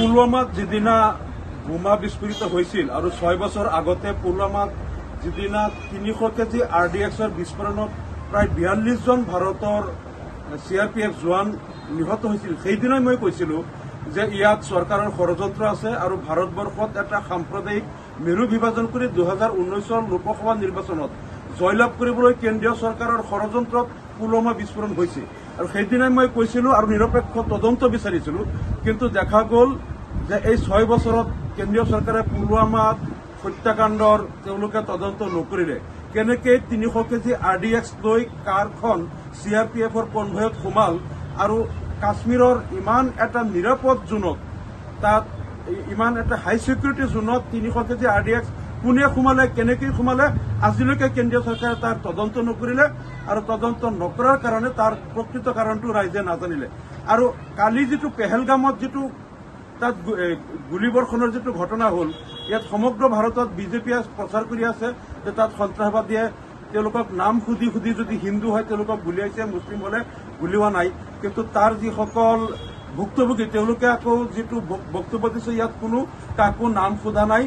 পুলৱামাত যিদিনা বোমা বিস্ফোৰিত হৈছিল আৰু 6 বছৰ আগতে পুলৱামাত যিদিনা 300 কেজি RDXৰ বিস্ফোৰণত প্ৰায় 42 জন ভাৰতৰ CRPF জোৱান নিহত হৈছিল। সেইদিনাই মই কৈছিলো যে ইয়াত চৰকাৰৰ ষড়যন্ত্ৰ আছে আৰু ভাৰতবৰ্ষত এটা সাম্প্ৰদায়িক মেৰু বিভাজন কৰি 2019 লোকসভা নিৰ্বাচনত জয়লাভ কৰিবলৈ কেন্দ্ৰীয় চৰকাৰৰ ষড়যন্ত্ৰত পুলৱামা বিস্ফোৰণ হৈছে। আৰু সেইদিনাই মই কৈছিলো আৰু নিৰপেক্ষ তদন্ত বিচাৰিছিলো, কিন্তু দেখা গ'ল যে এই 6 বছৰত কেন্দ্ৰীয় চৰকাৰে পুলৱামাত হত্যাকাণ্ডৰ তেওঁলোকে তদন্ত নকৰিলে। কেনেকে 300 কেজি RDX লৈ কাৰখন CRPFৰ কনভয়ত সোমাল আৰু কাশ্মীৰৰ ইমান এটা নিৰাপদ জোনত, তাত ইমান এটা হাই সিকিউৰিটি জোনত 300 কেজি RDX কোনে সোমালে, কেনেকৈ সোমালে, আজিলৈকে কেন্দ্ৰীয় চৰকাৰে তাৰ তদন্ত নকৰিলে আৰু তদন্ত নকৰাৰ কাৰণে তাৰ প্ৰকৃত কাৰণটো ৰাইজে নাজানিলে। আৰু কালি যিটো পেহেলগামত যিটো তাত গুলীবৰ্ষণৰ যিটো ঘটনা হ'ল, ইয়াত সমগ্ৰ ভাৰতত বিজেপিয়ে প্ৰচাৰ কৰি আছে যে তাত সন্ত্ৰাসবাদীয়ে তেওঁলোকক নাম সুধি সুধি যদি হিন্দু হয় তেওঁলোকক গুলিয়াইছে, মুছলিম হলে গুলিওৱা নাই। কিন্তু তাৰ যিসকল ভুক্তভোগী তেওঁলোকে আকৌ যিটো বক্তব্য দিছে, ইয়াত কোনো কাকো নাম সোধা নাই,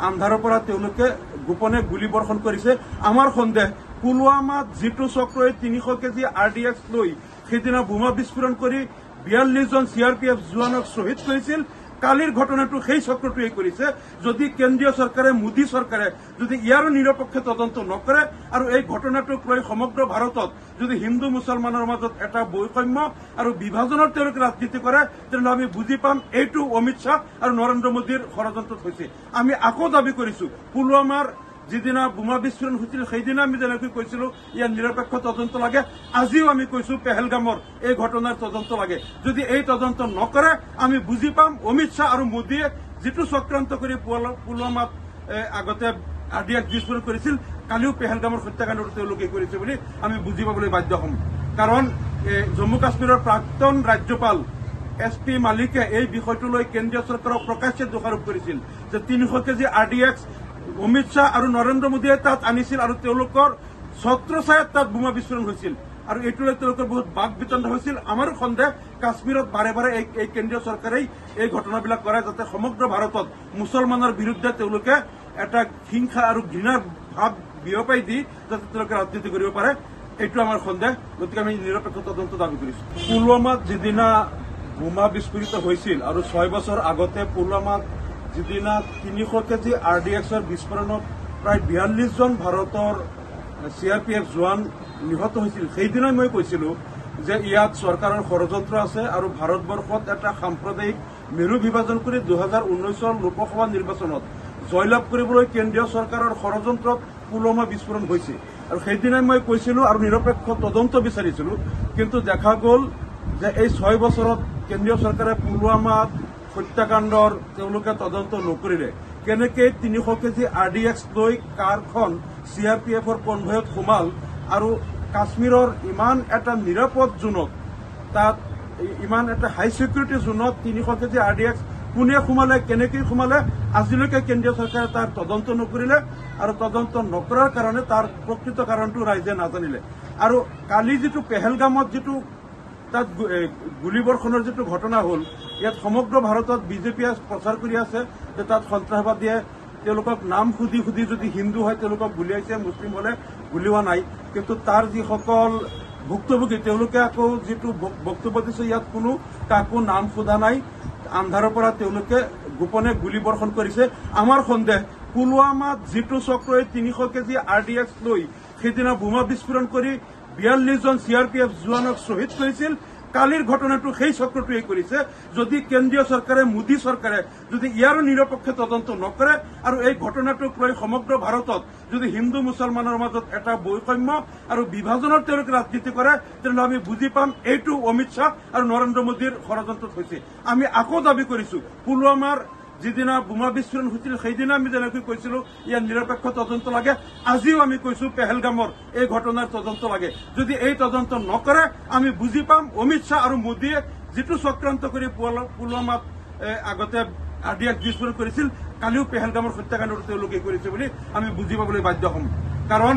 আন্ধাৰৰ পৰা তেওঁলোকে গোপনে গুলীবৰ্ষণ কৰিছে। আমাৰ সন্দেহ পুলৱামাত যিটো চক্ৰই 300 কেজি RDX লৈ সেইদিনা বোমা বিস্ফোৰণ কৰি 42 জন CRPF জোৱানক শ্বহীদ কৰিছিল, কালিৰ ঘটনাটো সেই চক্ৰটোৱে কৰিছে। যদি কেন্দ্ৰীয় চৰকাৰে, মোদী চৰকাৰে যদি ইয়াৰো নিৰপেক্ষ তদন্ত নকৰে আৰু এই ঘটনাটোক লৈ সমগ্ৰ ভাৰতত যদি হিন্দু মুছলমানৰ মাজত এটা বৈষম্য আৰু বিভাজনৰ তেওঁলোকে ৰাজনীতি কৰে, তেনেহ'লে আমি বুজি পাম এইটো অমিত শ্বাহ আৰু নৰেন্দ্ৰ মোদীৰ ষড়যন্ত্ৰত হৈছে। আমি আকৌ দাবী কৰিছো, পুলৱামাৰ যিদিনা বোমা বিস্ফোৰণ হৈছিল সেইদিনা আমি যেনেকৈ কৈছিলো ইয়াৰ নিৰপেক্ষ তদন্ত লাগে, আজিও আমি কৈছো পেহেলগামৰ এই ঘটনাৰ তদন্ত লাগে। যদি এই তদন্ত নকৰে আমি বুজি পাম অমিত শ্বাহ আৰু মোদীয়ে যিটো চক্ৰান্ত কৰি পুলৱামাত আগতে RDX বিস্ফোৰণ কৰিছিল, কালিও পেহেলগামৰ হত্যাকাণ্ডটো তেওঁলোকে কৰিছে বুলি আমি বুজি পাবলৈ বাধ্য হ'ম। কাৰণ জম্মু কাশ্মীৰৰ প্ৰাক্তন ৰাজ্যপাল SP মালিকে এই বিষয়টো লৈ কেন্দ্ৰীয় চৰকাৰক প্ৰকাশ্যে দোষাৰোপ কৰিছিল যে 300 কেজি RDX অমিত শ্বাহ আৰু নৰেন্দ্ৰ মোদীয়ে তাত আনিছিল আৰু তেওঁলোকৰ ছত্ৰছায়াত তাত বোমা বিস্ফোৰণ হৈছিল আৰু এইটো লৈ তেওঁলোকৰ বহুত বাক বিতণ্ড হৈছিল। আমাৰো সন্দেহ কাশ্মীৰত বাৰে বাৰে এই কেন্দ্ৰীয় চৰকাৰেই এই ঘটনাবিলাক কৰে যাতে সমগ্ৰ ভাৰতত মুছলমানৰ বিৰুদ্ধে তেওঁলোকে এটা হিংসা আৰু ঘৃণাৰ ভাৱ বিয়পাই দি যাতে তেওঁলোকে ৰাজনীতি কৰিব পাৰে, এইটো আমাৰ সন্দেহ। গতিকে আমি নিৰপেক্ষ তদন্ত দাবী কৰিছো। পুলৱামাত যিদিনা বোমা বিস্ফোৰিত হৈছিল আৰু 6 বছৰ আগতে পুলৱামাত যিদিনা 300 কেজি RDXৰ বিস্ফোৰণত প্ৰায় 42 জন ভাৰতৰ CRPF জোৱান নিহত হৈছিল। সেইদিনাই মই কৈছিলো যে ইয়াত চৰকাৰৰ ষড়যন্ত্ৰ আছে আৰু ভাৰতবৰ্ষত এটা সাম্প্ৰদায়িক মেৰু বিভাজন কৰি 2019 লোকসভা নিৰ্বাচনত জয়লাভ কৰিবলৈ কেন্দ্ৰীয় চৰকাৰৰ ষড়যন্ত্ৰত পুলৱামা বিস্ফোৰণ হৈছে। আৰু সেইদিনাই মই কৈছিলো আৰু নিৰপেক্ষ তদন্ত বিচাৰিছিলো, কিন্তু দেখা গ'ল যে এই 6 বছৰত কেন্দ্ৰীয় চৰকাৰে পুলৱামাত হত্যাকাণ্ডৰ তেওঁলোকে তদন্ত নকৰিলে। কেনেকে 300 কেজি RDX লৈ কাৰখন CRPFৰ কনভয়ত সোমাল আৰু কাশ্মীৰৰ ইমান এটা নিৰাপদ জোনত, তাত ইমান এটা হাই সিকিউৰিটি জোনত 300 কেজি RDX কোনে সোমালে, কেনেকৈ সোমালে, আজিলৈকে কেন্দ্ৰীয় চৰকাৰে তাৰ তদন্ত নকৰিলে আৰু তদন্ত নকৰাৰ কাৰণে তাৰ প্ৰকৃত কাৰণটো ৰাইজে নাজানিলে। আৰু কালি যিটো পেহেলগামত যিটো তাত গুলীবৰ্ষণৰ যিটো ঘটনা হ'ল, ইয়াত সমগ্ৰ ভাৰতত বিজেপিয়ে প্ৰচাৰ কৰি আছে যে তাত সন্ত্ৰাসবাদীয়ে তেওঁলোকক নাম সুধি সুধি যদি হিন্দু হয় তেওঁলোকক গুলিয়াইছে, মুছলিম হলে গুলিওৱা নাই। কিন্তু তাৰ যিসকল ভুক্তভোগী তেওঁলোকে আকৌ যিটো বক্তব্য দিছে, ইয়াত কোনো কাকো নাম সোধা নাই, আন্ধাৰৰ পৰা তেওঁলোকে গোপনে গুলীবৰ্ষণ কৰিছে। আমাৰ সন্দেহ পুলৱামাত যিটো চক্ৰই 300 কেজি RDX লৈ সেইদিনা বোমা বিস্ফোৰণ কৰি 42 জন CRPF জোৱানক শ্বহীদ কৰিছিল, কালিৰ ঘটনাটো সেই চক্ৰটোৱে কৰিছে। যদি কেন্দ্ৰীয় চৰকাৰে, মোদী চৰকাৰে যদি ইয়াৰো নিৰপেক্ষ তদন্ত নকৰে আৰু এই ঘটনাটোক লৈ সমগ্ৰ ভাৰতত যদি হিন্দু মুছলমানৰ মাজত এটা বৈষম্য আৰু বিভাজনৰ তেওঁলোকে ৰাজনীতি কৰে, তেনেহ'লে আমি বুজি পাম এইটো অমিত শ্বাহ আৰু নৰেন্দ্ৰ মোদীৰ ষড়যন্ত্ৰত হৈছে। আমি আকৌ দাবী কৰিছো, পুলৱামাৰ যিদিনা বোমা বিস্ফোৰণ হৈছিল সেইদিনা আমি যেনেকৈ কৈছিলো ইয়াৰ নিৰপেক্ষ তদন্ত লাগে, আজিও আমি কৈছো পেহেলগামৰ এই ঘটনাৰ তদন্ত লাগে। যদি এই তদন্ত নকৰে আমি বুজি পাম অমিত শ্বাহ আৰু মোদীয়ে যিটো চক্ৰান্ত কৰি পুলৱামাত আগতে RDX বিস্ফোৰণ কৰিছিল, কালিও পেহেলগামৰ হত্যাকাণ্ডটো তেওঁলোকে কৰিছে বুলি আমি বুজি পাবলৈ বাধ্য হ'ম। কাৰণ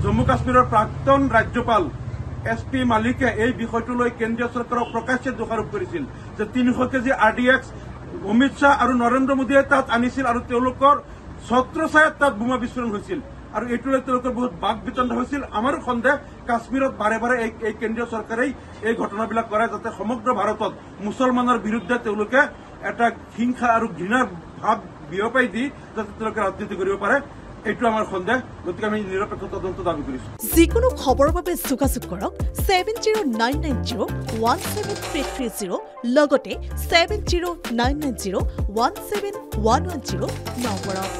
জম্মু কাশ্মীৰৰ প্ৰাক্তন ৰাজ্যপাল SP মালিকে এই বিষয়টো লৈ কেন্দ্ৰীয় চৰকাৰক প্ৰকাশ্যে দোষাৰোপ কৰিছিল যে 300 কেজি RDX অমিত শ্বাহ আৰু নৰেন্দ্ৰ মোদীয়ে তাত আনিছিল আৰু তেওঁলোকৰ ছত্ৰছায়াত তাত বোমা বিস্ফোৰণ হৈছিল আৰু এইটোলৈ তেওঁলোকৰ বহুত বাক বিতণ্ড হৈছিল। আমাৰ সন্দেহ কাশ্মীৰত বাৰে বাৰে এই কেন্দ্ৰীয় চৰকাৰেই এই ঘটনাবিলাক কৰে যাতে সমগ্ৰ ভাৰতত মুছলমানৰ বিৰুদ্ধে তেওঁলোকে এটা হিংসা আৰু ঘৃণাৰ ভাৱ বিয়পাই দি যাতে তেওঁলোকে ৰাজনীতি কৰিব পাৰে। এইটো আমাৰ সন্দেহ, গতিকে আমি নিৰপেক্ষ তদন্ত দাবী কৰিছো। যিকোনো খবৰৰ বাবে যোগাযোগ কৰক 7099017330 লগতে 7099017110 নম্বৰত।